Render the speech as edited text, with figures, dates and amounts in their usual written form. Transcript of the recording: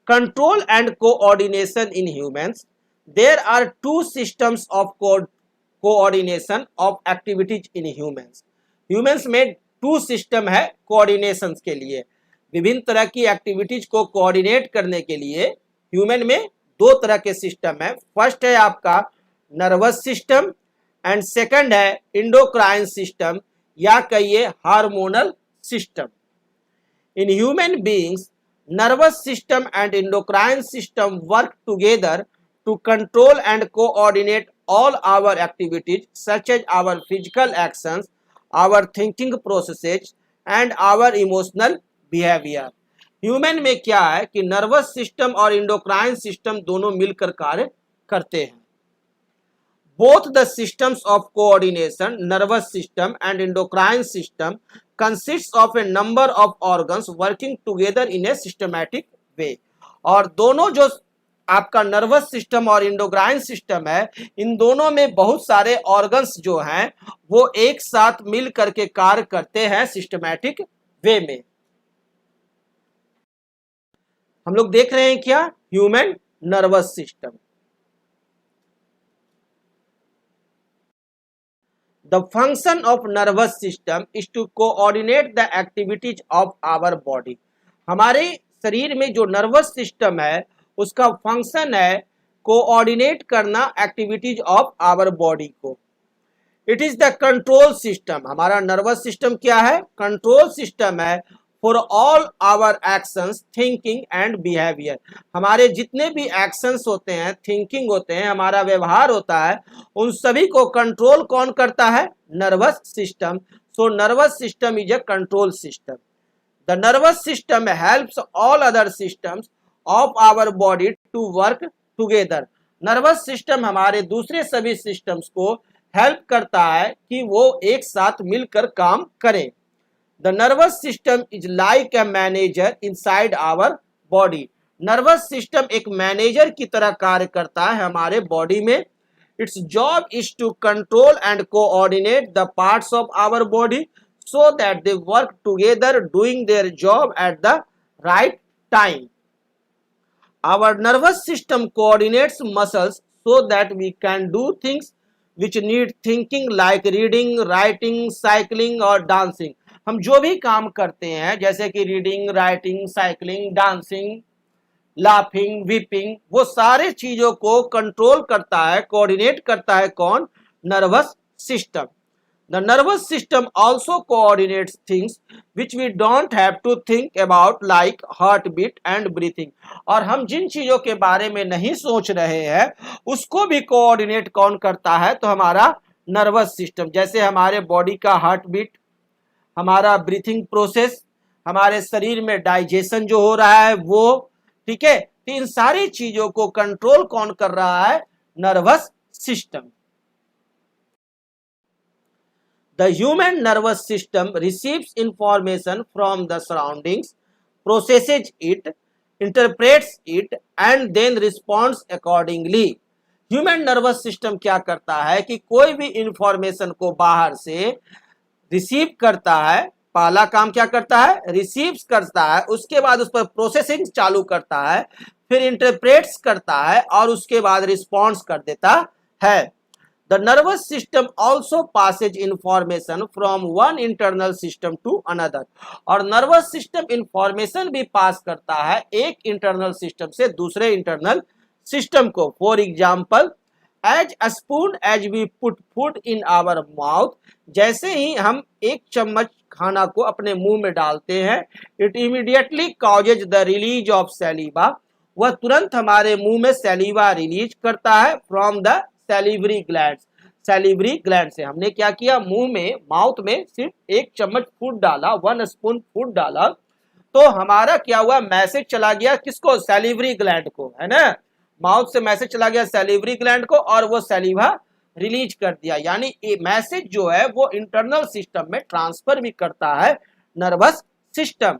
control and coordination in humans. There are two systems of coordination of activities in humans. Humans में to system है coordination के लिए, विभिन्न तरह की एक्टिविटीज को कोऑर्डिनेट करने के लिए ह्यूमन में दो तरह के सिस्टम है. फर्स्ट है आपका नर्वस सिस्टम एंड सेकंड है इंडोक्राइन सिस्टम या कहिए hormonal system. In human beings nervous system and endocrine system work together to control and coordinate all our activities such as our physical actions, our thinking processes and our emotional behavior. Human में क्या है कि nervous system और endocrine system दोनों मिलकर कार्य करते हैं. Both the systems of coordination, nervous system and endocrine system, consists of a number of organs working together in a systematic way. और दोनों जो आपका नर्वस सिस्टम और इंडोक्राइन सिस्टम है, इन दोनों में बहुत सारे ऑर्गन्स जो हैं वो एक साथ मिल करके कार्य करते हैं सिस्टमैटिक वे में. हम लोग देख रहे हैं क्या, human nervous system. The function of nervous system is to coordinate the activities of our body. हमारे शरीर में जो नर्वस सिस्टम है उसका फंक्शन है कोऑर्डिनेट करना एक्टिविटीज ऑफ आवर बॉडी को. It is the control system. हमारा नर्वस सिस्टम क्या है, कंट्रोल सिस्टम है for all our actions, thinking and behaviour. हमारे जितने भी एक्शंस होते हैं, थिंकिंग होते हैं, हमारा व्यवहार होता है, उन सभी को कंट्रोल कौन करता है, nervous system. So nervous system is a control system. The nervous system helps all other systems of our body to work together. Nervous system हमारे दूसरे सभी सिस्टम्स को हेल्प करता है कि वो एक साथ मिलकर काम करें. The nervous system is like a manager inside our body. Nervous system एक मैनेजर की तरह कार्य करता है हमारे बॉडी में. Its job is to control and coordinate the parts of our body so that they work together doing their job at the right time. Our nervous system coordinates muscles so that we can do things which need thinking like reading, writing, cycling or dancing. हम जो भी काम करते हैं जैसे कि reading, writing, cycling, dancing, laughing, weeping, वो सारे चीजों को कंट्रोल करता है, कोऑर्डिनेट करता है कौन, nervous system. The nervous system also coordinates things which we don't have to think about like heart beat and breathing. और हम जिन चीजों के बारे में नहीं सोच रहे हैं उसको भी कोऑर्डिनेट कौन करता है, तो हमारा नर्वस सिस्टम. जैसे हमारे बॉडी का हार्ट बीट, हमारा ब्रीथिंग प्रोसेस, हमारे शरीर में डाइजेशन जो हो रहा है वो, ठीक है, तो इन सारी चीजों को कंट्रोल कौन कर रहा है, nervous system. The human nervous system receives information from the surroundings, processes it, interprets it and then responds accordingly. Human nervous system क्या करता है कि कोई भी इंफॉर्मेशन को बाहर से रिसीव करता है. पहला काम क्या करता है, रिसीव्स करता है, उसके बाद उस पर प्रोसेसिंग चालू करता है, फिर इंटरप्रेट्स करता है और उसके बाद रिस्पॉन्स कर देता है. The nervous system also passes information from one internal system to another. और नर्वस सिस्टम इंफॉर्मेशन भी पास करता है एक इंटरनल सिस्टम से दूसरे इंटरनल सिस्टम को. For example, as a spoon as we put food in our mouth, जैसे ही हम एक चम्मच खाना को अपने मुंह में डालते हैं, it immediately causes the release of saliva, वह तुरंत हमारे मुंह में सैलिवा रिलीज करता है from the salivary glands. Salivary gland से हमने क्या किया, मुंह में, माउथ में सिर्फ एक चम्मच फूड डाला, 1 स्पून फूड डाला, तो हमारा क्या हुआ, मैसेज चला गया किसको, सैलिवरी ग्लैंड को, है ना. माउथ से मैसेज चला गया सैलिवरी ग्लैंड को और वो सैलिवा रिलीज कर दिया. यानी ये मैसेज जो है वो इंटरनल सिस्टम में ट्रांसफर भी करता है नर्वस सिस्टम.